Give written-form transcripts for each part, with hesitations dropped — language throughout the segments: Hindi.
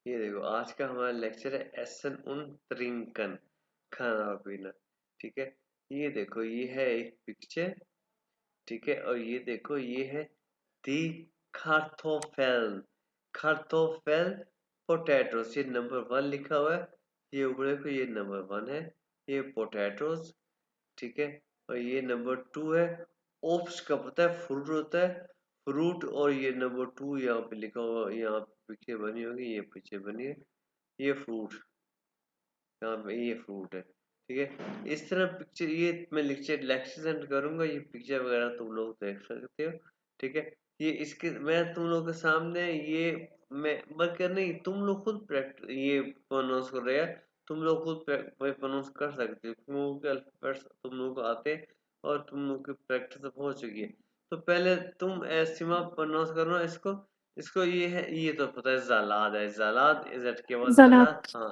ये देखो आज का हमारा लेक्चर है एसन उन त्रिंकन, खाना पीना। ठीक है, ये देखो ये है एक पिक्चर। ठीक है, और ये देखो ये है दी खार्थोफेल, खार्थोफेल पोटैटोस। ये नंबर 1 लिखा हुआ है, ये ऊपर देखो ये नंबर 1 है, ये पोटैटोस। ठीक है, और ये नंबर 2 है। ओप्स का पता है फ्रूट होता है, फ्रूट। और ये नंबर 2 यहाँ पे लिखा हुआ, यहाँ पिक्चर बनी होगी, ये पिक्चर बनी है, ये फ्रूट, यहाँ पे ये फ्रूट है। ठीक है, इस तरह पिक्चर, ये मैं लेक्चर सेंड करूंगा, ये पिक्चर वगैरह तुम लोग देख सकते हो। ठीक है, ये इसके मैं तुम लोग के सामने ये मैं बल्कि नहीं, तुम लोग खुद प्रैक्टिस ये प्रोनाउंस कर रहे हैं, तुम लोग खुद प्रोनाउंस कर सकते हो क्योंकि अल्फाबेट्स तुम लोग को आते हैं और तुम लोग की प्रैक्टिस हो चुकी है। तो पहले तुम सीमा प्रोनाउंस करो ना इसको। इसको ये है, ये तो पता है जालाद है, जालाद इज के बाद Zalat. जालाद। हाँ,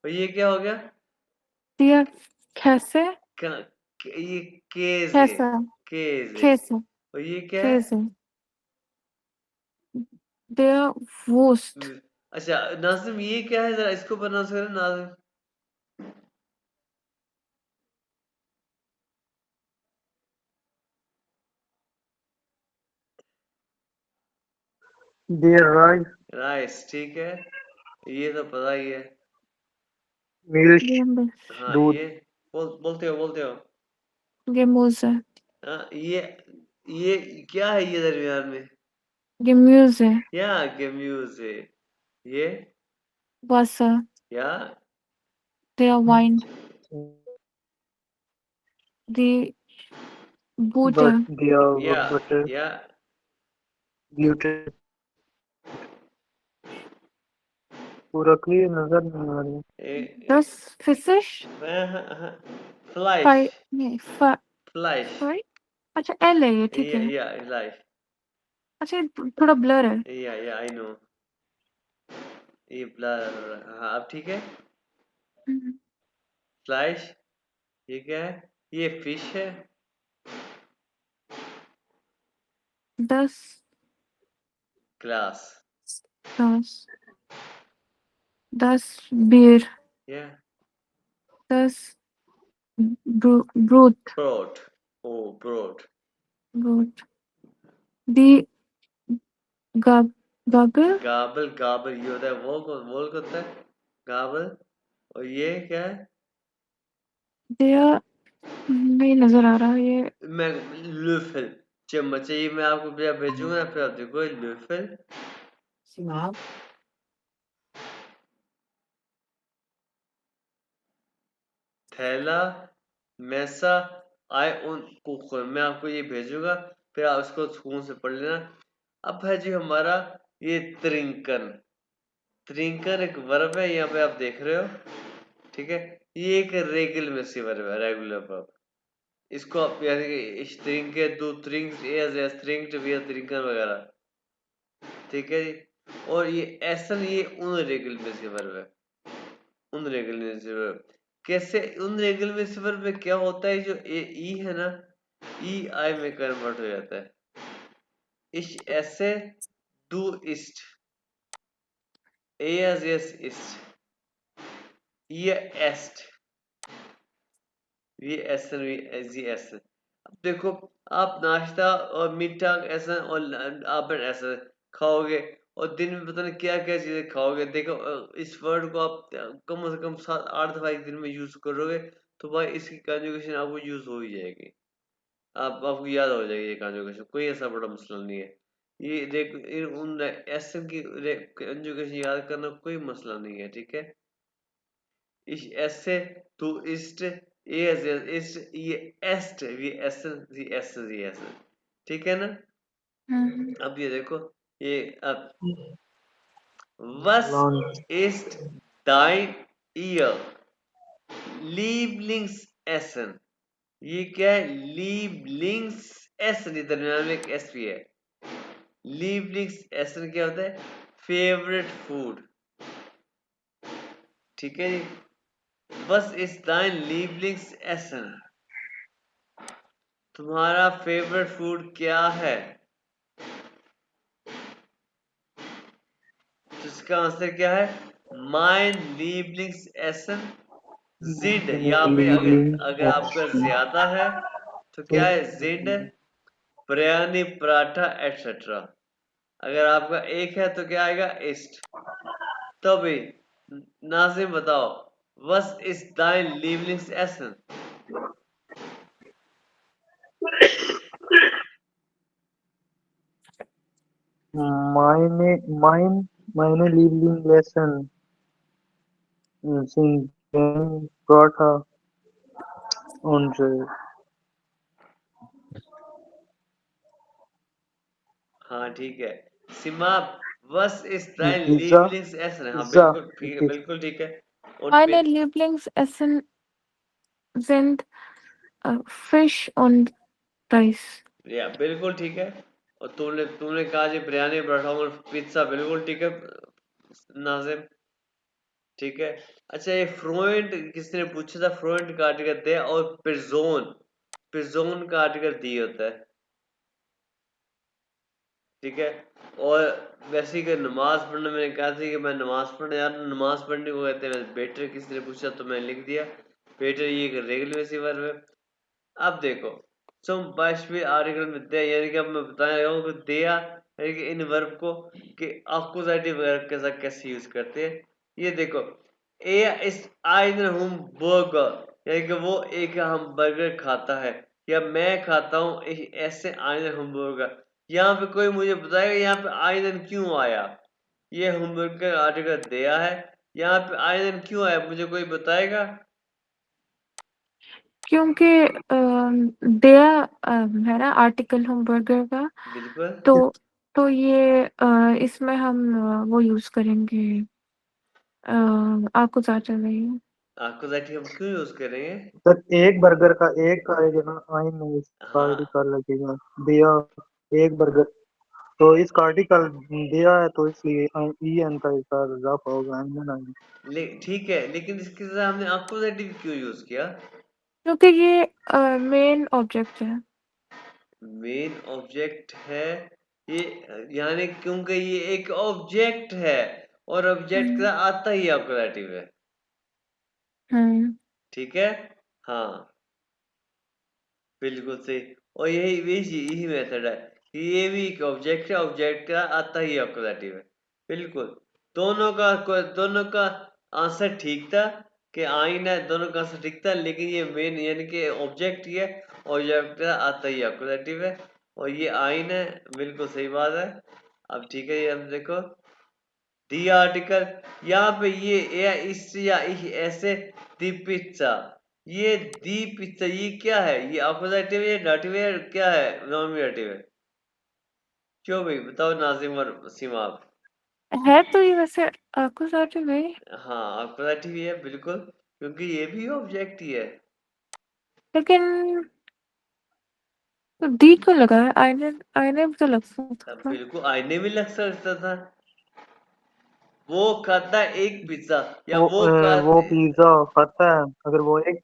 और ये क्या हो गया? Dear Kese. ये केज है, Kesa. केज है। Kese. और ये क्या है? Kese. Dear Wurst. अच्छा नाजिम, ये क्या है, जरा इसको प्रोनाउंस करें नाजिम। Dear rice, राइस, ठीक है, ये तो पता ही है। milk, Gembe. हाँ दूध, ये बोलते हो, बोलते हो। Gemüse. हाँ ये क्या है ये दरमियान में? Gemüse. या गेम्यूज है ये, Wasser. या Der Wein. Die Butter. या butter, या gluten. पूरा क्लियर नजर नहीं आ रही। Das Fisch. फ्लाइश, Fi. नहीं फ्लाइश, Fi. अच्छा L है ये, ठीक है। या लाइफ, अच्छा ये थोड़ा ब्लर है। या आई नो, ये ब्लर। हाँ अब ठीक है। फ्लाइश, ये क्या है? ये फिश है। Das glass, das das Bier. या Das Brot. ब्रोड, ओ ब्रोड। Brot. Die Gabel. गाबल, गाबल ये होता है वो वोल को होता है गाबल। और ये क्या है? Der नहीं नजर आ रहा ये। मैं लुफल, चम्मच है, ये मैं आपको भेजूंगा, फिर आप देखो लुफल। थैला, मैसा, आय उन कुकर, मैं आपको ये भेजूंगा, फिर आप इसको सुकून से पढ़ लेना। अब है जी हमारा ये त्रिंकन। त्रिंकन एक वर्ब है, यहाँ पे आप देख रहे हो। ठीक है, ये एक रेगुलर में से वर्ब है, रेगुलर वर्ब। इसको आप यानी कि स्ट्रिंग के दो strings as a string to be a त्रिंकन वगैरह। ठीक है जी, और ये एसन ये उन रेगुलर में से वर्ब है, उन रेगुलर में से वर्ब। कैसे उन रेगुलर में से वर्ब में क्या होता है, जो ए ई है ना, ई आई में कन्वर्ट हो जाता है। इस ऐसे डू इस्ट, एज एस इस्ट, ये एस्ट, ये एसन, ये एसन। अब देखो, आप नाश्ता और मीठा ऐसा और आप ऐसा खाओगे, और दिन में पता नहीं क्या क्या चीजें खाओगे। देखो इस वर्ड को आप कम से कम 7-8 दफा एक दिन में यूज करोगे, तो भाई इसकी कंजुगेशन आपको यूज हो ही जाएगी, आपको याद हो जाएगी ये कंजुगेशन, कोई ऐसा बड़ा मसला नहीं है। ये देख उन एसन की कंजुगेशन याद करना कोई मसला नहीं है। ठीक है, Ich esse, du isst, er isst, ihr esst, wir essen, sie essen, sie essen। ठीक है ना? अब ये देखो, ये अब was Lunch, ist dein ihr Lieblingsessen? ये क्या है? Lieblingsessen, इधर दरमियान में एक एस भी है। Lieblingsessen क्या होता है? Favourite food. ठीक है जी, Was ist dein Lieblingsessen? तुम्हारा फेवरेट फूड क्या है? तो इसका आंसर क्या है? mein Lieblingsessen sind, यहाँ पे अगर आपका ज्यादा है तो क्या है sind, बिरयानी, पराठा एटसेट्रा। अगर आपका एक है तो क्या आएगा ist। तो भी नाजिम बताओ, was ist dein Lieblingsessen? meine Lieblingsessen sind Paratha und हाँ ठीक है। सिमाब, was ist dein Pizza. Lieblingsessen? हाँ Pizza. बिल्कुल ठीक है, बिल्कुल ठीक है। और Meine Lieblingsessen sind Fisch und Reis. या बिल्कुल ठीक है। और तूने तूने कहा जी बिरयानी, पराठा और पिज्जा, बिल्कुल ठीक है नाजिम, ठीक है। अच्छा, ये फ्लुएंट किसने पूछा था? फ्लुएंट का आर्टिकल दे और पिजोन का आर्टिकल दी होता है, ठीक है। और वैसे ही नमाज पढ़ने, मैंने कहा था कि मैं नमाज पढ़ने जा रहा हूँ, नमाज पढ़ने को कहते हैं बेटर, किसी ने पूछा तो मैंने लिख दिया बेटर, ये एक रेगुलर वैसी वर्ब है। अब देखो, तुम बाईसवीं आर्टिकल में दे, यानी कि अब मैं बताने लगा हूँ कि दिया यानी कि इन वर्ब को कि अक्कुजेटिव वर्ब के साथ कैसे यूज करते हैं। ये देखो, ए इस आइन हम बर्गर, यानी कि वो एक हम बर्गर खाता है, या मैं खाता हूँ ऐसे आइन हम बर्गर। यहाँ पे कोई मुझे बताएगा यहाँ पे आइनन क्यों आया? ये होमवर्क का आर्टिकल दिया है, यहाँ पे आइनन क्यों आया? मुझे कोई बताएगा? क्योंकि दिया है ना आर्टिकल हम बर्गर का, बिल्कुल। तो ये इसमें हम वो यूज करेंगे आपको ज्यादा नहीं। आकुजाइटी हम क्यों यूज करेंगे? सर एक बर्गर का एक का है ना आइन में इसका हाँ आर्टिकल लगेगा दिया एक बर्गर, तो इसका आर्टिकल दिया है तो इसलिए ई एन का इसका रफ होगा ना। ठीक है, लेकिन इसके साथ हमने आकुजाइटी क्यों यूज किया? क्योंकि ये मेन ऑब्जेक्ट है। मेन ऑब्जेक्ट है ये, यानी क्योंकि ये एक ऑब्जेक्ट है और ऑब्जेक्ट का आता ही आकुजाइटिव है, हम्म ठीक है। हाँ बिल्कुल सही। और यही मेथड है कि ये भी एक ऑब्जेक्ट है, ऑब्जेक्ट का आता ही अकुजेटिव है, बिल्कुल। दोनों का आंसर ठीक था कि आइन है, दोनों का आंसर ठीक था, लेकिन ये मेन यानी कि ऑब्जेक्ट ही है, ऑब्जेक्ट का आता ही अकुजेटिव है, और ये आइन है, बिल्कुल सही बात है। अब ठीक है, ये अब देखो दी आर्टिकल, यहाँ पे ये या इस या ऐसे दी पिज्जा, ये दी पिज्जा ये क्या है? ये अपोजिटिव है, डाटिव है, क्या है? नॉमिनेटिव है? क्यों भाई बताओ नाजिम और सीमा आप। है तो ये वैसे आपको ज्यादा नहीं, हाँ अपोजिटिव ही है बिल्कुल, क्योंकि ये भी ऑब्जेक्ट ही है। लेकिन तो डी क्यों लगा है? आईने आईने भी तो लग सकता अब था। बिल्कुल आईने भी लग सकता था। वो खाता है एक पिज्जा, या वो वो पिज्जा खाता है, अगर वो एक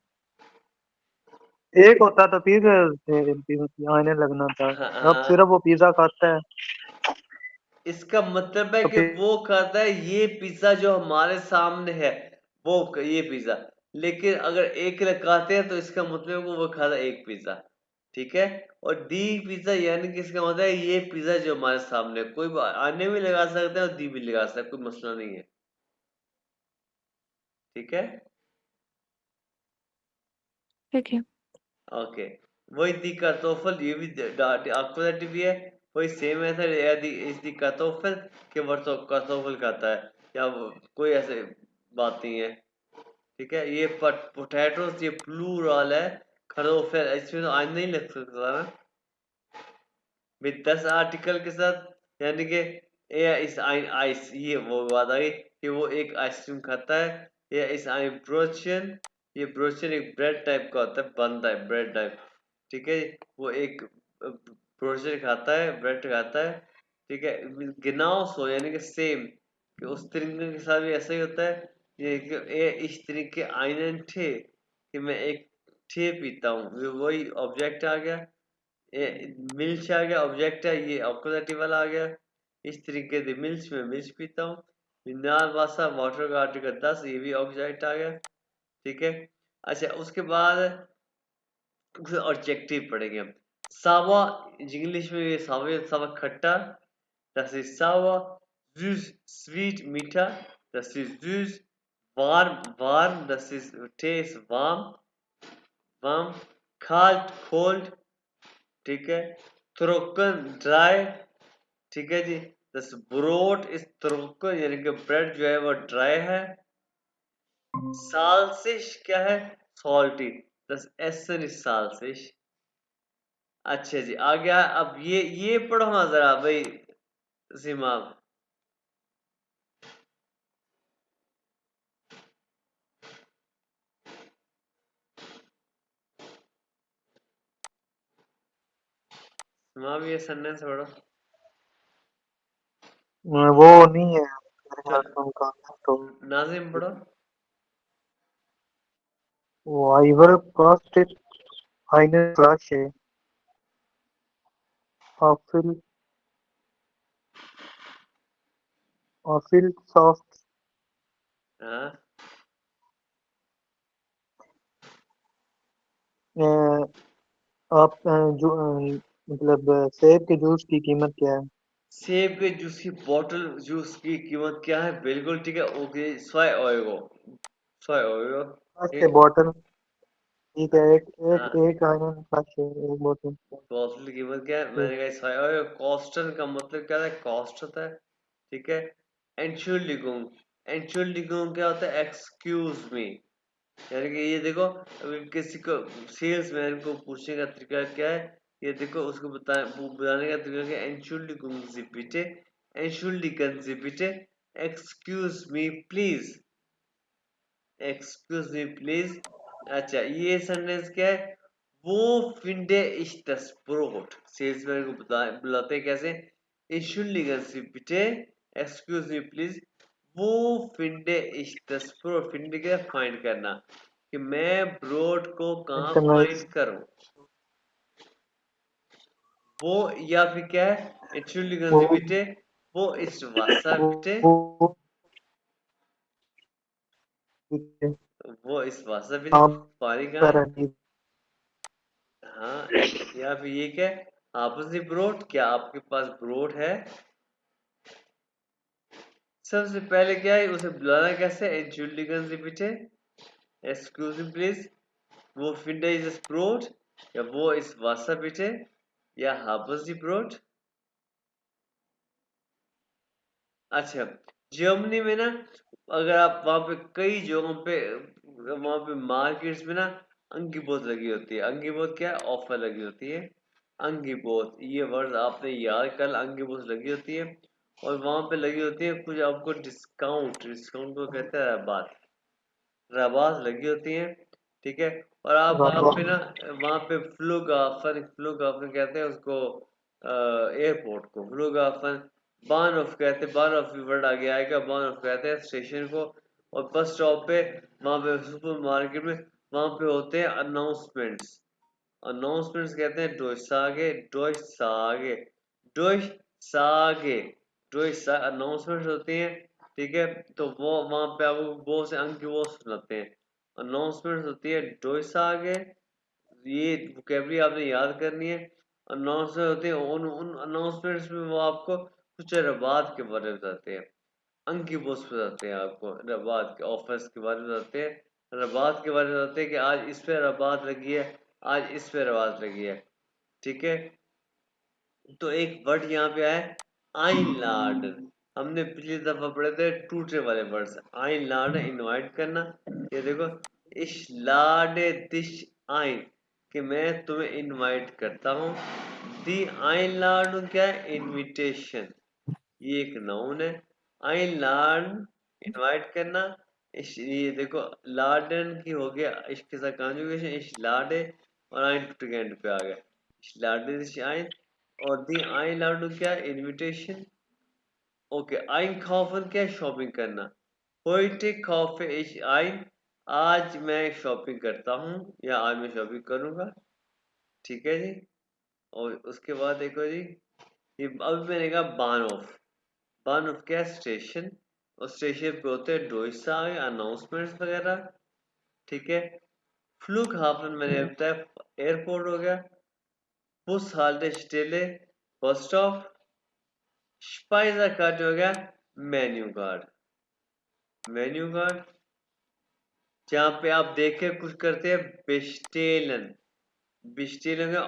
एक होता तो फिर आने लगना था। हाँ, अब सिर्फ हाँ, वो पिज्जा खाता है इसका मतलब है तो कि वो खाता है ये पिज्जा जो हमारे सामने है, वो ये पिज्जा। लेकिन अगर एक लगाते हैं तो इसका मतलब है कि वो खाता है एक पिज्जा, ठीक है। और दी पिज्जा यानी कि इसका मतलब है ये पिज्जा जो हमारे सामने है। कोई आने भी लगा सकता है और दी भी लगा सकता है, कोई मसला नहीं है, ठीक है। ठीक है। ओके, वही दी कार्तोफल, ये भी अक्वाटिव भी है, वही सेम मेथड है। इस दी कार्तोफल के वर्तो कार्तोफल खाता है, या कोई ऐसे बात नहीं है, ठीक है। ये पोटैटोस, ये प्लूरल है, खरोफिल, इसमें तो आज नहीं लग सकता ना विद 10 आर्टिकल के साथ, यानी कि ए इस आइन आइस, ये वो बात आ गई कि वो एक आइसक्रीम खाता है। या इस आइन ब्रोचन, ये ब्रोचन एक ब्रेड टाइप का होता है, बनता है ब्रेड टाइप, ठीक है। वो एक ब्रोचन खाता है, ब्रेड खाता है, ठीक है। गिनाओस हो यानी कि सेम, कि उस तरीके के साथ भी ऐसा ही होता है। ये इस तरीके आइनन थे कि मैं एक थे पीता हूँ, वही ऑब्जेक्ट आ गया। ये मिल्च आ गया, ऑब्जेक्ट है, ये ऑक्कुजेटिव वाला आ गया। इस तरीके से मिल्च में मिल्च पीता हूँ, मिनरल वाटर का आर्टिकल 10, ये भी ऑब्जेक्ट आ गया। ठीक है, अच्छा उसके बाद ऑब्जेक्टिव पढ़ेंगे हम। सावा, इंग्लिश में सावा, सावा खट्टा, das ist sauer, süß sweet मीठा, das ist süß, warm warm, das ist Tee ist warm warm, kalt cold, ठीक है, trocken dry, ठीक है जी, das Brot ist trocken, यानी कि ब्रेड जो है वो ड्राई है। साल्सिश क्या है? Salty, das Essen ist salzig। अच्छा जी, आ गया। अब ये पढ़ो ना जरा भाई सीमा। सीमा भी ये सेंटेंस पढ़ो। वो नहीं है मेरे ख्याल से उनका, तो नाजिम पढ़ो। वाइवर कास्ट eine Flasche Apfel Apfelsaft हाँ, अ, आप जो मतलब सेब के जूस की कीमत क्या है? सेब के जूस की बोतल जूस की कीमत क्या है? बिल्कुल ठीक है, ओके, 100 €। 100 €। के ठीक। बॉटल, ठीक है, एक एक हाँ, एक आयरन फ्लाश है, एक बोतल। बोतल की कीमत क्या है? ठीक। मैंने कहा 100 €। कॉस्टन का मतलब क्या है? कॉस्ट होता है। ठीक है, एंचुलिगुंग, एंचुलिगुंग क्या होता है? एक्सक्यूज मी, यानी कि ये देखो, अगर किसी को सेल्स मैन को पूछने का तरीका क्या है, ये देखो उसको बताने का तरीका क्या है? एंचुलिगुंग बिटे, एंचुलिगन बिटे, excuse me please, excuse me please. अच्छा, ये सेंटेंस क्या है? वो फिंडे इश दस ब्रोट, सेल्समैन को बुलाते हैं कैसे? एंचुलिगन बिटे, एक्सक्यूज मी प्लीज, वो फिंडे इश दस ब्रोट, फिंडे क्या? फाइंड करना, कि मैं ब्रोड को कहाँ इंटरनाइज फाइंड करूं। वो, या फिर क्या है? एंचुलिगन वो बिटे, वो इस वासा बिटे, वो वो इस वासा बिटे, आप पानी कहाँ है? पर हाँ, या फिर ये क्या है? आपसी ब्रोड, क्या आपके पास ब्रोड है? सबसे पहले क्या है, उसे बुलाना कैसे? एंचुलिगन बिटे, एक्सक्यूज मी प्लीज, वो फिंडे इज ब्रोड, या वो इस वासा बिटे, या हापस ब्रोड। अच्छा, जर्मनी में ना, अगर आप वहां पे कई जगहों पे, वहां पे मार्केट्स में ना अंगीबोत लगी होती है। अंगीबोत क्या है? ऑफर लगी होती है। अंगीबोत, ये वर्ड आपने याद कर, अंगीबोत लगी होती है, और वहां पे लगी होती है कुछ आपको डिस्काउंट, डिस्काउंट को कहते हैं रबात, रबात लगी होती है। ठीक है, और आप वहां पे ना, वहां पे फ्लूगाफन, फ्लूगाफन कहते हैं उसको, एयरपोर्ट को फ्लूगाफन, बानऑफ कहते हैं, बानऑफ वर्ड आगे आएगा, बानऑफ कहते हैं स्टेशन को। और बस स्टॉप पे, वहां पे सुपर मार्केट में, वहां पे होते हैं अनाउंसमेंट्स, अनाउंसमेंट्स कहते हैं डोइसागे, डोइसागे, डोइसागे, डोइसा, अनाउंसमेंट्स होती हैं। ठीक है, तो वो वहां पे आपको वो से अंक वो सुनाते हैं। अनाउंसमेंट्स होती है डोइसागे, ये वोकेबलरी आपने याद करनी है। अनाउंसमेंट होते हैं, उन उन अनाउंसमेंट्स में वो आपको कुछ रबात के बारे में बताते हैं, अंकी बोस बताते हैं आपको, रबात के ऑफर्स के बारे में बताते हैं, रबात के बारे में बताते हैं कि आज इस पे रबात लगी है, आज इस पे रबात लगी है। ठीक है, तो एक वर्ड यहाँ पे आया आइनलार्ड, हमने पिछली दफा पढ़े थे टूटे वाले वर्ड्स। आइनलार्ड, इनवाइट करना, ये देखो, इश लाडे दिश आइन, कि मैं तुम्हें इनवाइट करता हूँ। दी आइनलार्ड क्या है? इनविटेशन, ये एक नाउन है। आइनलार्ड, इनवाइट करना। ये देखो, लार्डन की हो गया इसके साथ कॉन्जुगेशन, इश लाडे, और आइन टूटे एंड पे आ गया, इश लाडे दिश आइन। और दी आई लव टू क्या? इनविटेशन। ओके, आइन kaufen क्या? शॉपिंग करना। heute kaufe ich ein, आज मैं शॉपिंग करता हूँ, या आज मैं शॉपिंग करूंगा। ठीक है जी, और उसके बाद देखो जी, ये अब मैंने कहा बान ऑफ, बान ऑफ क्या? स्टेशन। और स्टेशन पे होते हैं डोइसा अनाउंसमेंट्स वगैरह, ठीक है। फ्लूगहाफन मैंने बताया एयरपोर्ट हो गया। बुसहाल्टेस्टेले बस स्टॉप। स्पाइसरकार्ट हो गया मेन्यू कार्ड। मेन्यू कार्ड जहाँ पे आप देख के कुछ करते हैं बेस्टेलन। बेस्टेलन का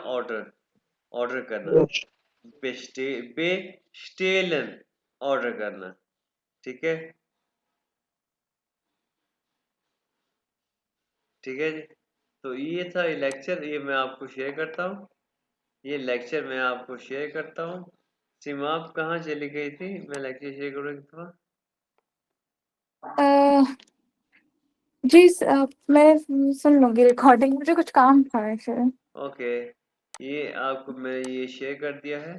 ऑर्डर करना। बेस्टेलन ऑर्डर करना, ठीक है। ठीक है जी, तो ये था ये लेक्चर, ये मैं आपको शेयर करता हूँ। ये लेक्चर मैं आपको शेयर करता हूँ। सीमा आप कहाँ चली गई थी? मैं लेक्चर शेयर करूँगी था। जी मैं सुन लूंगी रिकॉर्डिंग, मुझे कुछ काम था ऐसे। ओके, ये आपको मैं ये शेयर कर दिया है।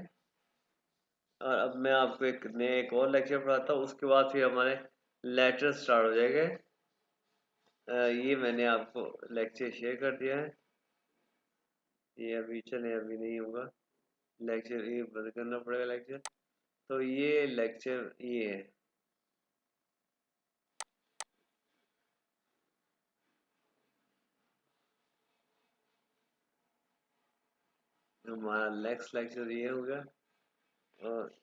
और अब मैं आपको एक और लेक्चर पढ़ाता हूँ, उसके बाद फिर हमारे लेटर स्टार्ट हो जाएंगे। ये मैंने आपको लेक्चर शेयर कर दिया है। ये अभी चले, अभी नहीं होगा लेक्चर, ये बंद करना पड़ेगा लेक्चर। तो ये लेक्चर ये है। हमारा नेक्स्ट लेक्चर ये होगा। और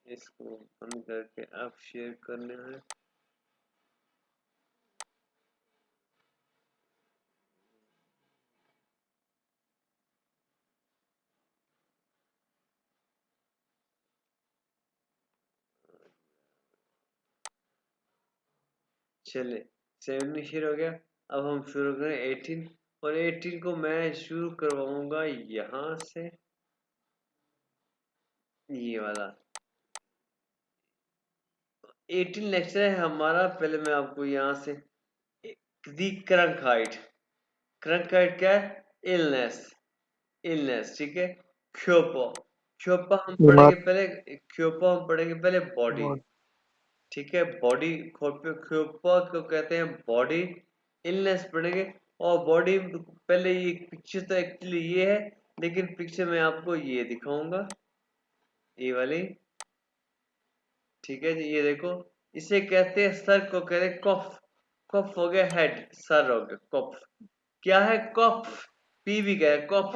इसको बंद करके अब शेयर करने हैं। चले 17 शेयर हो गया। अब हम शुरू करें 18, और 18 को मैं शुरू करवाऊंगा यहाँ से, ये वाला 18 लेक्चर है हमारा। पहले मैं आपको यहाँ से दी क्रंकाइट। क्रंकाइट क्या है? इलनेस। इलनेस, ठीक है। क्योपा, क्योपा हम पढ़ेंगे पहले। क्योपा हम पढ़ेंगे पहले बॉडी, ठीक है। बॉडी क्योपा को कहते हैं बॉडी। इलनेस पढ़ेंगे। और बॉडी पहले ये पिक्चर तो एक्चुअली ये है, लेकिन पिक्चर मैं आपको ये दिखाऊंगा, ये वाली, ठीक है जी। ये देखो, इसे कहते हैं सर को कहते हैं कफ। कफ हो गया हेड, सर हो गया कफ। क्या है? कफ। पी भी क्या है? कफ।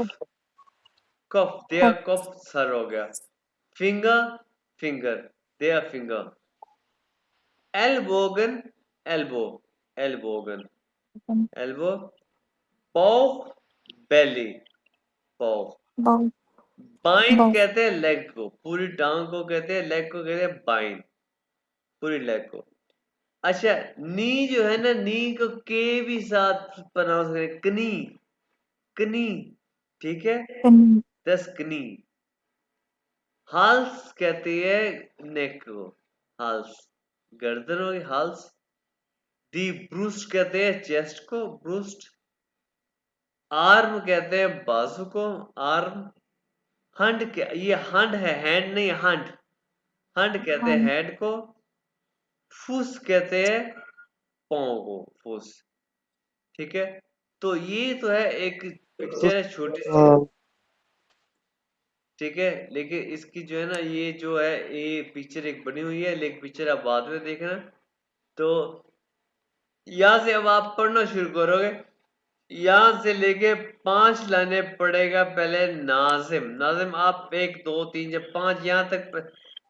कफ दिया, कफ सर हो गया। फिंगर, फिंगर दिया, फिंगर। एल्बोगन, एल्बो, एल्बोगन, एल्बो। पॉ, बेली, पॉ। बाइन कहते हैं लेग को, पूरी टांग को कहते हैं, लेग को कहते हैं बाइन, पूरी लेग को। अच्छा, नी जो है ना, नी को के भी साथ प्रोनाउंस करें, कनी, कनी, ठीक है। दस कनी। हाल्स कहती है नेक को, हाल्स गर्दन हो गई, हाल्स। दी ब्रूस्ट कहते हैं चेस्ट को, ब्रूस्ट। आर्म कहते हैं बाजू को, आर्म। हंड क्या? ये हंड है, हैंड नहीं, हंड। हंड कहते हैं हेड को। फुस कहते हैं पाँव को, फुस, ठीक है। तो ये तो है एक पिक्चर है छोटी सी, ठीक है। लेकिन इसकी जो है ना, ये जो है ये पिक्चर एक बनी हुई है, लेकिन पिक्चर आप बाद में देखना। तो यहाँ से अब आप पढ़ना शुरू करोगे। यहाँ से लेके 5 लाइनें पढ़ेगा पहले नाजिम। नाजिम आप 1 2 3 जब 5 यहाँ तक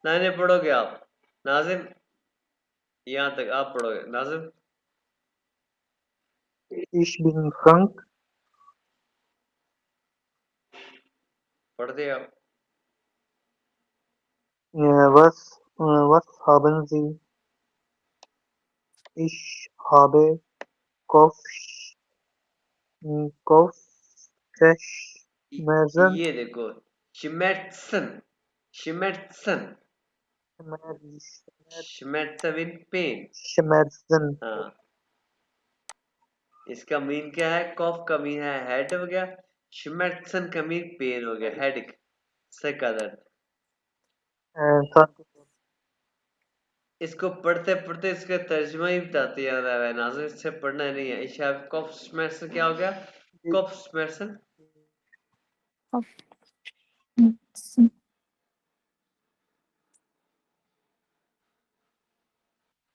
लाइनें पढ़ोगे आप, नाजिम यहाँ तक आप पढ़ोगे, नाजिम। Ich bin krank. पढ़ दे आप। Was haben Sie? Ich habe Kopf, Kopfschmerzen. ये देखो, शिमेट्सन, शिमेट्सन, शिमेट्सन इन पेन। Schmerzen. हाँ, इसका मीन क्या है? कॉफ का मीन है हेड हो गया, शिमेट्सन का मीन पेन हो गया, हेड, सर का दर्द। Thank you. इसको पढ़ते पढ़ते इसका तर्जुमा ही बताते याद आ रहा है नाज़िम, इससे पढ़ना नहीं है। इशा कॉफ स्मेर्सन क्या हो गया? कॉफ स्मेर्सन,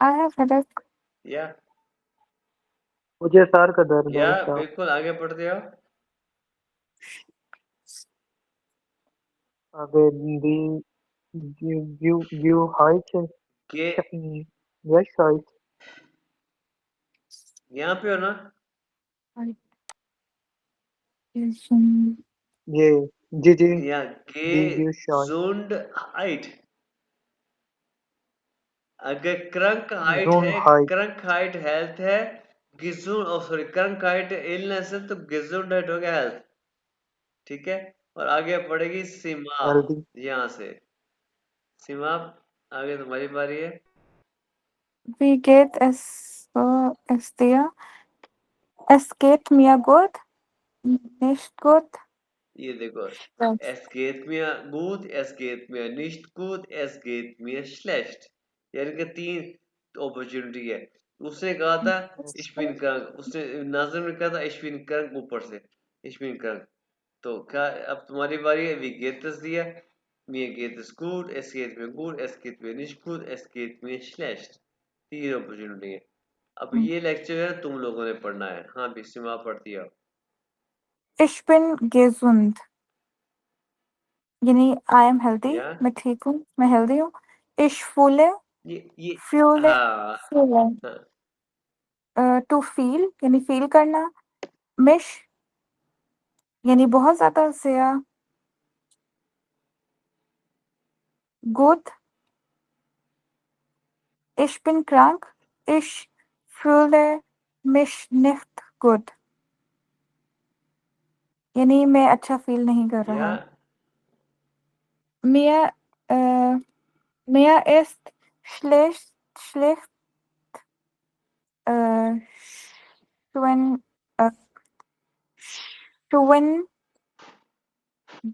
I have headache. या मुझे सर का दर्द है साहब। बिल्कुल आगे बढ़ते जाओ। आगे दी हाइट के यश हाइट यहाँ पे हो ना? ये जी जी या दी शाइट gesund हाइट। अगर क्रंक हाइट जोन है, हाइट क्रंक हाइट हेल्थ है, सॉरी क्रंक हाइट इलनेस है, तो gesund हाइट हो गया हेल्थ। ठीक है, और आगे पड़ेगी सीमा। हेल्दी यहाँ से सीमा, आगे तुम्हारी बारी है। Wie geht es dir? Es geht mir gut, nicht gut. ये देखो, Yes. es geht mir gut, es geht mir nicht gut, es geht mir schlecht। यानी कि 3 अपॉर्चुनिटी है। उसने कहा था ich bin krank, उसने नाज़िम ने कहा था ich bin krank ऊपर से, ich bin krank। तो क्या अब तुम्हारी बारी है। wie geht es dir? mir geht es gut, es geht mir gut, es geht mir nicht gut, es geht mir schlecht। 3 opportunity है। अब ये लेक्चर है तुम लोगों ने पढ़ना है। हाँ बिस्मिल्लाह पढ़ती है। Ich bin gesund. यानी I am healthy. या मैं ठीक हूँ, मैं healthy हूँ। Ich fühle, ये fühle, हाँ fühle. हाँ To feel यानी feel करना। Mich यानी बहुत ज़्यादा sehr. Gut. Ich bin krank. Ich fühle mich nicht gut. यानी मैं अच्छा फील नहीं कर रहा। या Mir, mir ist schlecht, schwin,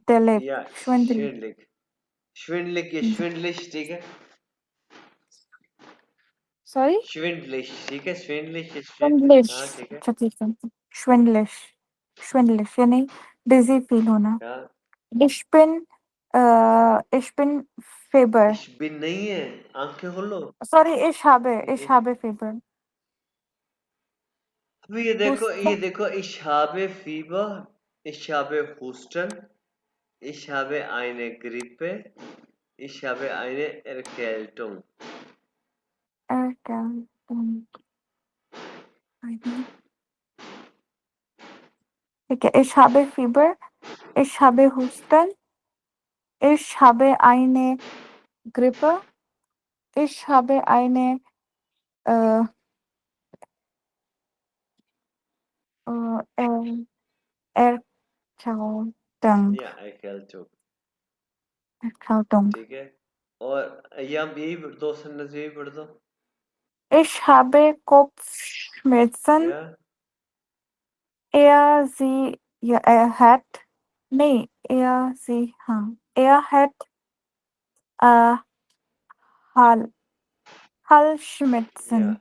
schwindelig, या schwindelig, श्विंडलिक, श्विंडलिक ये श्विंडलिश ठीक है, sorry, श्विंडलिश ठीक है, श्विंडलिश schwindelig, हाँ ठीक है। अच्छा ठीक है, schwindelig, schwindelig यानी dizzy फील होना। हाँ Ich bin feber, इश्बिन नहीं है, आंखें खोलो। sorry, ich habe feber, अभी ये Husten, देखो इशाबे फीवर, इशाबे हुस्टन, इशाबे eine Grippe, इशाबे eine Erkältung। Erkältung, ठीक है, ich habe Fieber, ich habe Husten, ich habe eine Grippe, ich habe eine äh, Erkältung, या Erkältung Erkältung. ठीक है। और ये हम यही दो सेंटेंस यही पढ़ दो। Ich habe Kopfschmerzen, या er hat, nee, er hat äh, Hal, या Halsschmerzen,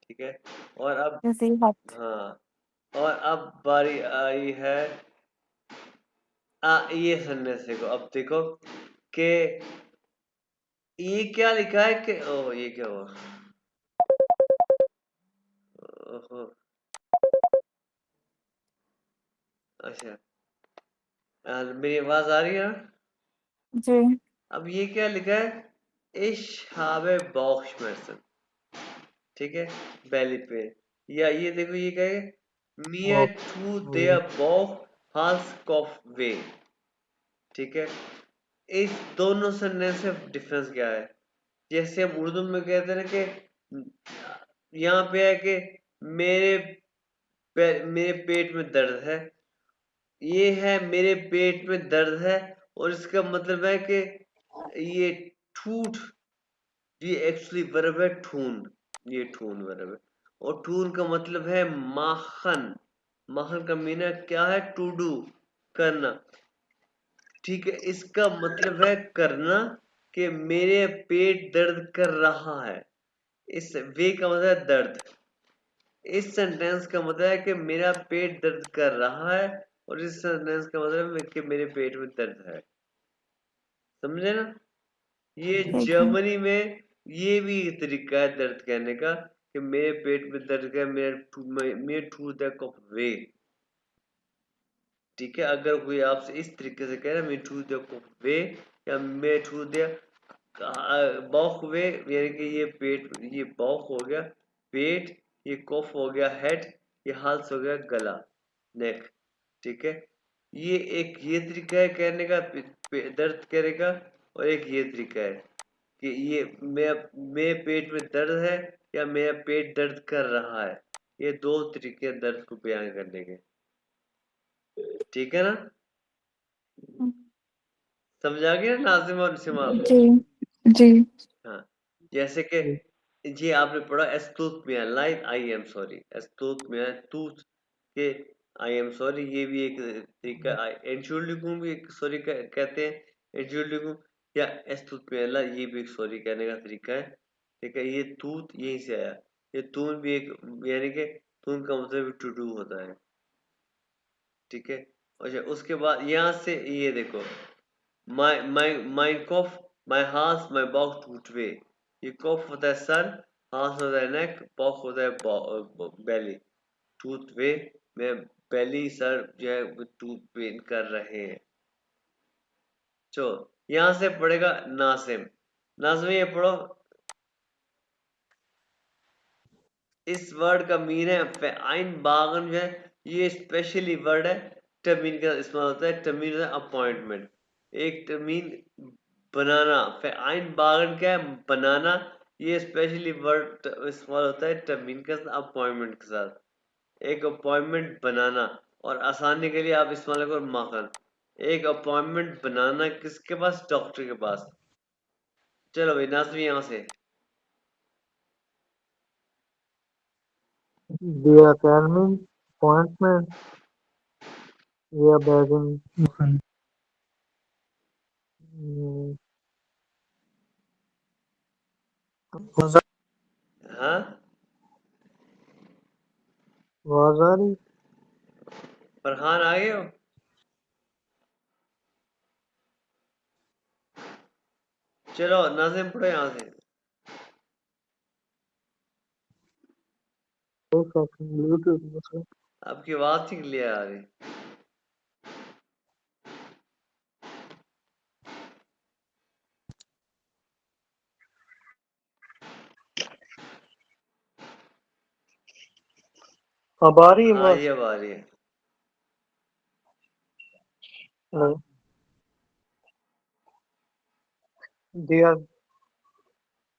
ठीक है। और अब sie hat. हाँ, और अब बारी आई है ये सेंटेंस देखो। अब देखो कि ये क्या लिखा है कि ओह ये क्या हुआ। ओहो अच्छा, मेरी आवाज आ रही है ना? जी। अब ये क्या लिखा है, ich habe Bauchschmerzen ठीक है, बेली पे। या ये देखो ये क्या है, mir tut der Bauch Hals Kopf weh ठीक है। इस दोनों सेंटेंस से डिफरेंस क्या है? जैसे हम उर्दू में कहते हैं ना कि यहाँ पे है कि मेरे पेट में दर्द है, ये है मेरे पेट में दर्द है, और इसका मतलब है कि ये ठूठ, ये एक्चुअली वर्ब है ठून, ये ठून वर्ब है। और ठून का मतलब है माखन, माखन का मीना क्या है, टू डू, करना ठीक है। इसका मतलब है करना, कि मेरे पेट दर्द कर रहा है। इस वे का मतलब है दर्द। इस सेंटेंस का मतलब है कि मेरा पेट दर्द कर रहा है, और इस सेंटेंस का मतलब है कि मेरे पेट में दर्द है। समझे ना? ये ठीक है। जर्मनी में ये भी एक तरीका है दर्द कहने का कि मेरे पेट में दर्द है, मेरे टू द कफ वे। ठीक है, अगर कोई आपसे इस तरीके से कह रहा है मे टू द कफ वे या मे टू द बॉक वे, यानी कि ये पेट, ये बॉक हो गया पेट, ये कफ हो गया हेड, ये हाल्स हो गया गला नेक। ठीक है, ये तरीका है कहने का दर्द कहने का, और एक ये तरीका है कि ये मेरे पेट में दर्द है या मेरा पेट दर्द कर रहा है। ये दो तरीके हैं दर्द को बयान करने के। ठीक है ना, समझ आ गया नाजिम और सिमाम? जी जी हाँ, जैसे कि ये आपने पढ़ा एस्तूत में लाइन आई एम सॉरी, एस्तूत में तूत के आई एम सॉरी, ये भी एक तरीका। एंशुलिकुम भी एक सॉरी कहते हैं, एंशुलिकुम या एस्तूत में अल्लाह, ये भी एक सॉरी कहने का तरीका है। ठीक है, ये तूत यहीं से आया, ये तून भी एक, यानी कि तून का मतलब टू डू होता है। ठीक है, अच्छा उसके बाद यहाँ से ये देखो my cough, my heart, my bowel टूट वे। ये cough होता है सर, heart होता है neck, bowel होता है belly। टूथ वे में belly सर जो है वो टूथ पेन कर रहे हैं। चलो यहाँ से पड़ेगा नासिम। नासिम ये पढ़ो, इस वर्ड का मीन है आइन बागन जो है, ये स्पेशली वर्ड है। टर्मीन का इस्तेमाल होता है, टर्मीन होता है अपॉइंटमेंट, एक टर्मीन बनाना। आइन बागन क्या है, बनाना। ये स्पेशली वर्ड इस्तेमाल होता है टर्मीन के साथ, अपॉइंटमेंट के साथ, एक अपॉइंटमेंट बनाना। और आसानी के लिए आप इस्तेमाल करो माखन। एक अपॉइंटमेंट बनाना किसके पास, डॉक्टर के पास। चलो भाई नाज़मी यहाँ से। They are calming appointment. We are begging. हाँ, Wazari. फरहान आ गए हो? चलो नाज़िम पढ़ो यहाँ से। Bluetooth. आपकी आवाज ही क्लियर आ रही। अब आ रही है हाँ बात? ये अब आ रही है। नहीं। They are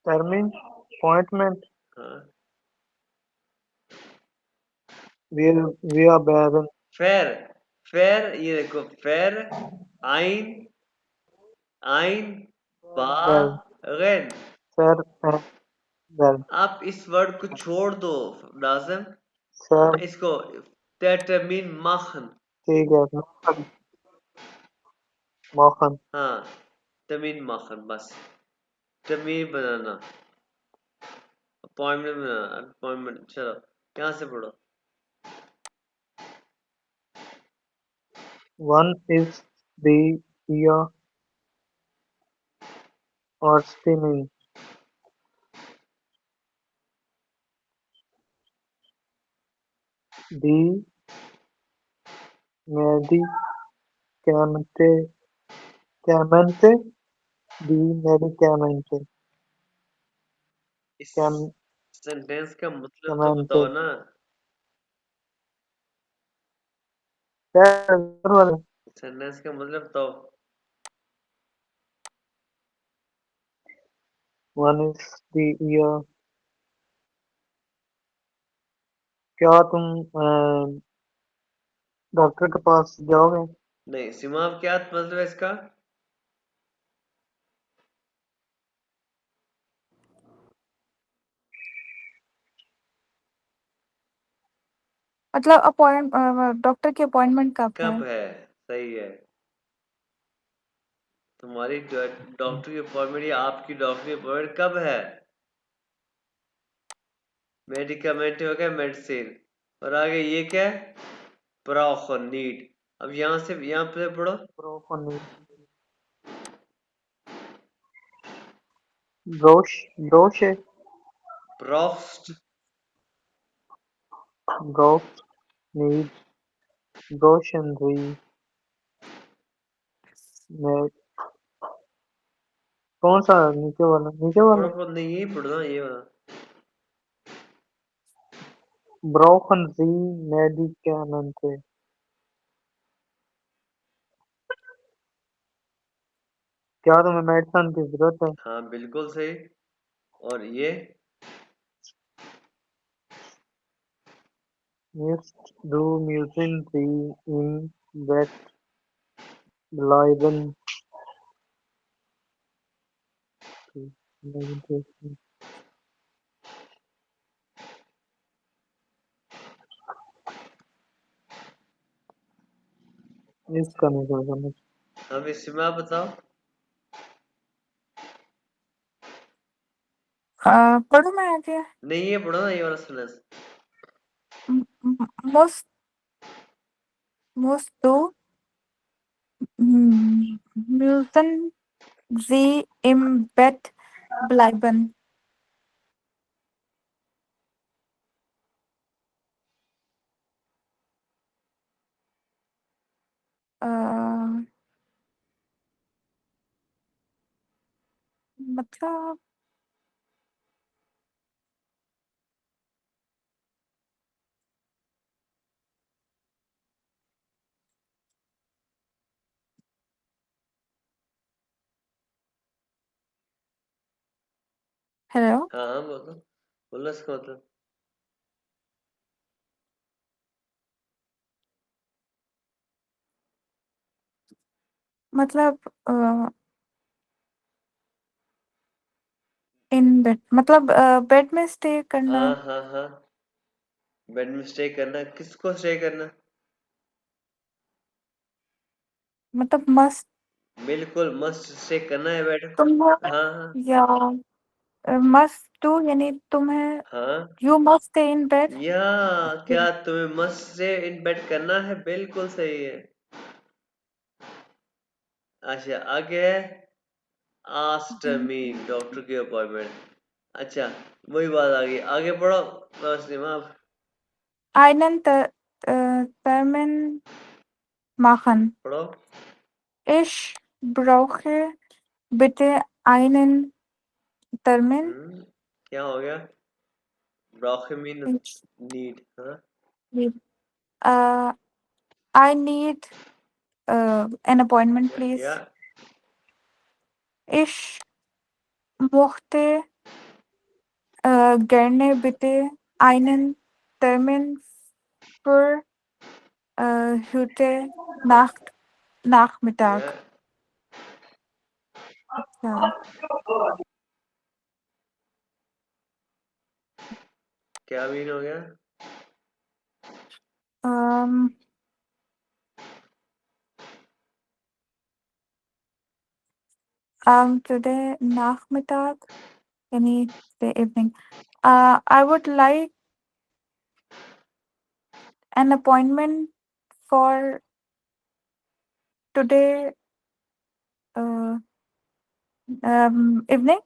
terming appointment. हाँ, We are begging. फेर, फेर ये देखो फेर, आइन, आइन बा Beg. गैन। Sir and beg. आप इस वर्ड को छोड़ दो नाज़िम, Sir. इसको मीन माखन। ठीक है। मौखन। हाँ, तमीन माखन बस, तमीन बनाना, अपॉइंटमेंट बनाना, अपॉइंटमेंट। चलो यहाँ से पढ़ो। One is the ear or spinning. The medicamente. Camente. The medicamente. इस Cam. सेंटेंस का मतलब तो Camente. बताओ ना। सेंटेंस का मतलब बताओ। One is the ear. क्या तुम डॉक्टर के पास जाओगे? नहीं सिमाब, क्या मतलब है इसका? मतलब अपॉइंट डॉक्टर की अपॉइंटमेंट कब है? कब है, सही है। तुम्हारी डॉक्टर की अपॉइंटमेंट या आपकी डॉक्टर की अपॉइंटमेंट कब है? मेडिकामेंट हो गया मेडिसिन, और आगे ये क्या है, प्रोखन नीड। अब यहाँ से यहाँ पे पढ़ो। ब्रोशे ब्रोस्ट ब्रोस्ट नीड ब्रोशनरी में कौन सा नीचे वाला पढ़ो नहीं, यही पढ़ना ये वाला। ब्रोकन जी मेडिकेमेंटे क्या तुम्हें मेडिसिन की जरूरत है? हाँ बिल्कुल सही। और ये Must do musin tea in wet bleiben इसका नहीं समझ। अब इसमें आप बताओ। पढ़ू मैं आगे? नहीं ये पढ़ो ना, ये वाला sentence. most most do müssen sie im Bett bleiben. मतलब हेलो हाँ हाँ बोलो, बोलो इसका मतलब। मतलब इन बेड मतलब बेड में स्टे करना। हाँ हाँ हाँ, बेड में स्टे करना, किसको स्टे करना? मतलब मस्ट बिल्कुल मस्ट स्टे करना है बेड। तुम हो हाँ हाँ या मस्ट टू यानी तुम्हें हाँ। You must stay in bed. या क्या तुम्हें मस्ट स्टे इन बेड करना है? बिल्कुल सही है। अच्छा आगे है आस्क्ड मी, डॉक्टर की अपॉइंटमेंट। अच्छा वही बात आ गई, आगे पढ़ो बस आप। einen Termin machen. पढ़ो। Ich brauche bitte einen Termin. क्या हो गया? ब्रॉके मीन Ich, नीड। हाँ uh, I need an appointment, please. या Ich möchte gerne bitte einen Termin für heute Nachmittag. या अच्छा क्या मीन हो गया? um, today Nachmittag, any the evening. I would like an appointment for today evening.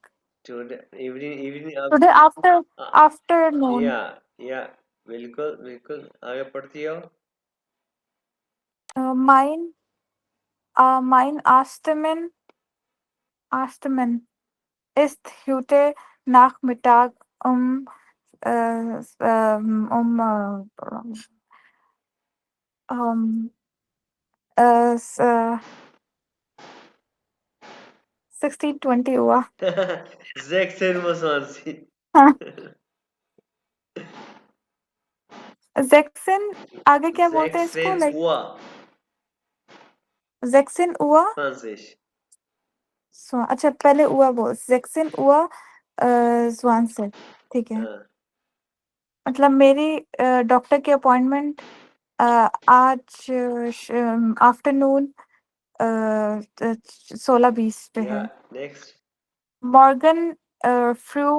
Today evening, evening आप। Today afternoon. या बिल्कुल बिल्कुल, आगे पढ़ती हो। Mein Astemen ist heute Nachmittag um 16:20 हुआ। जैक्सन मसवांसी। जैक्सन आगे क्या बोलते हैं इसको? जैक्सन लाइक हुआ जैक्सन हुआ। फ्रांसिस। अच्छा पहले हुआ बोल जैक्सन हुआ स्वान से। ठीक है। हाँ मतलब मेरी डॉक्टर की अपॉइंटमेंट आज आफ्टरनून 16:20 पे या है। Next. Morgen früh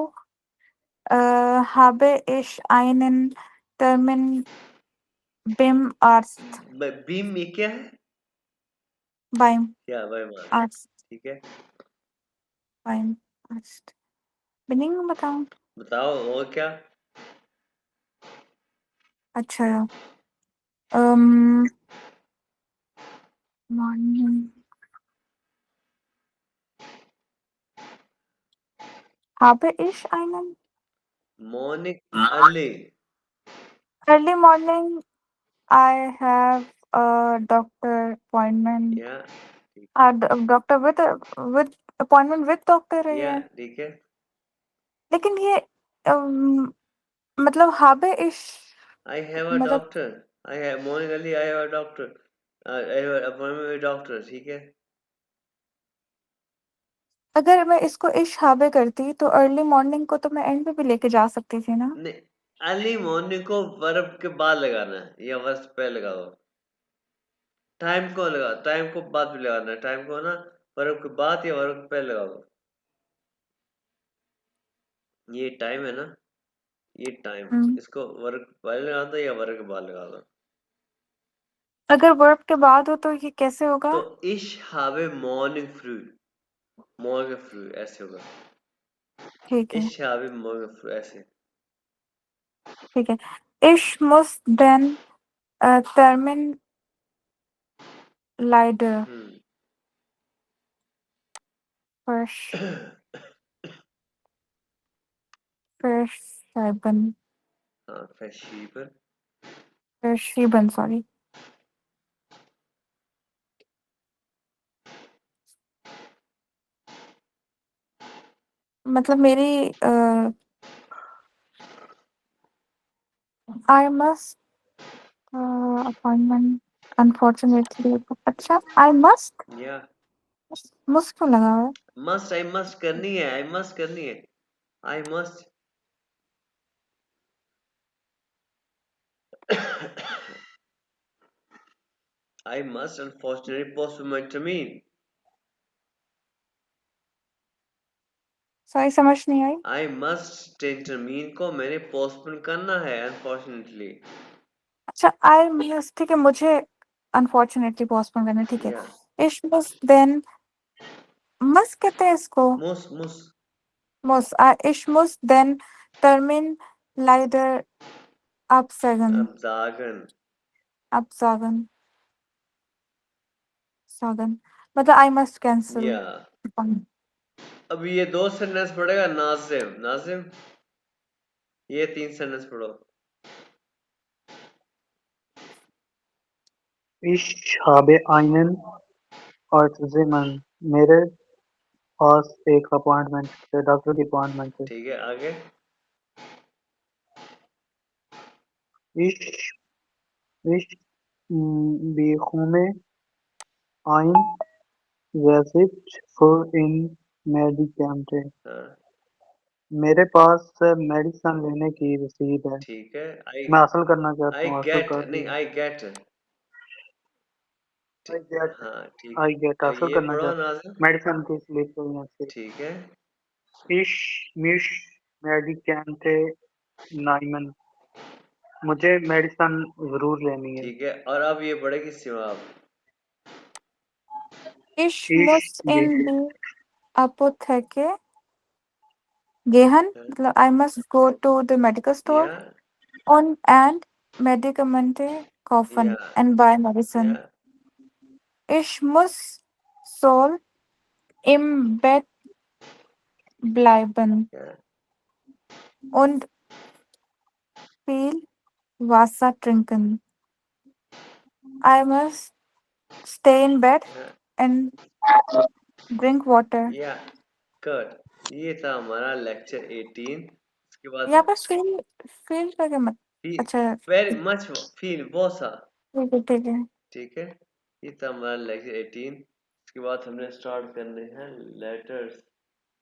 habe ich einen Termin beim Arzt. Beam में क्या है? Beim क्या भाई मान, Arzt. ठीक है। Beim Arzt. मीनिंग बताऊं? बताओ और क्या? अच्छा morning habe ich einen morning early. early morning I have a doctor appointment या doctor with appointment with doctor है या ये ठीक है। लेकिन ये मतलब habe ich I have a मतलब doctor. I have morning early. I have a doctor. I have an appointment with doctor. ठीक है। अगर मैं इसको इश हाबे करती तो अर्ली मॉर्निंग को तो मैं एंड पे भी लेके जा सकती थी ना। नहीं, अर्ली मॉर्निंग को वर्ब के बाद लगाना है या वर्ब से पहले लगाओ। टाइम को लगा, टाइम को बाद में लगाना है। टाइम को ना वर्ब के बाद या वर्ब के पहले लगाओ। ये टाइम है ना, ये टाइम, इसको वर्ब के पहले लगा दो या वर्ब के बाद लगा दो। अगर वर्ब के बाद हो तो ये कैसे होगा? तो इश हावे मॉर्निंग फ्री, मॉर्निंग फ्री ऐसे होगा। ठीक है इश हावे मॉर्निंग फ्री ऐसे। ठीक है। इश मुस देन टर्मिन लाइडर फर्श verschieben हाँ फैशीबन। verschieben sorry. मतलब मेरी आई मस्ट अपॉइंटमेंट अनफॉर्चुनेटली अच्छा आई मस्ट या मस्ट क्यों लगा हुआ है? मस्ट, आई मस्ट करनी है, आई मस्ट करनी है, I must. I must unfortunately postpone my termin. Sorry समझ नहीं आई। I must termin को मैंने postpone करना है unfortunately. अच्छा आई मस्ट ठीक है मुझे अनफॉर्चुनेटली पोस्टपोन करना है, ठीक है। Yeah. इश मस्ट देन मस्ट कहते हैं इसको Muss. muss ich muss den Termin leider absagen Absagen. absagen sagen मतलब आई मस्ट कैंसिल। Yeah. अब ये 2 सेंटेंस पढ़ेगा नाजिम। नाजिम ये 3 सेंटेंस पढ़ो। Ich habe einen Arzttermin। मेरे पास एक अपॉइंटमेंट है, डॉक्टर की अपॉइंटमेंट है। ठीक है आगे। Ich ich bekomme ein Rezept für ein Medikament। हाँ मेरे पास मेडिसिन लेने की रसीद है। ठीक है। मैं हासिल करना चाहता I हूँ, हासिल get कर नहीं लिया। I get। आई गेट हाँ ठीक आई गेट है। हासिल ये करना पढ़ो चाहता नाजिम। हूँ मेडिसिन की स्लिप यहाँ से। ठीक है। Ich mich Medikamente nehmen। मुझे मेडिसिन जरूर लेनी है। ठीक है और अब ये पढ़ेगी सिवाब। Ich Ich muss in die Apotheke gehen मतलब I must go to the medical store या and Medikamente kaufen या and buy medicine। या Ich muss soll im Bett bleiben या und viel Wasser trinken। I must stay in bed and drink water। या गुड। ये था हमारा लेक्चर 18। इसके बाद यहाँ पर फील फील का क्या मत अच्छा वेरी मच फील बहुत सा। ठीक है ठीक है ये था हमारा लेक्चर 18। इसके बाद हमने स्टार्ट करने हैं लेटर्स।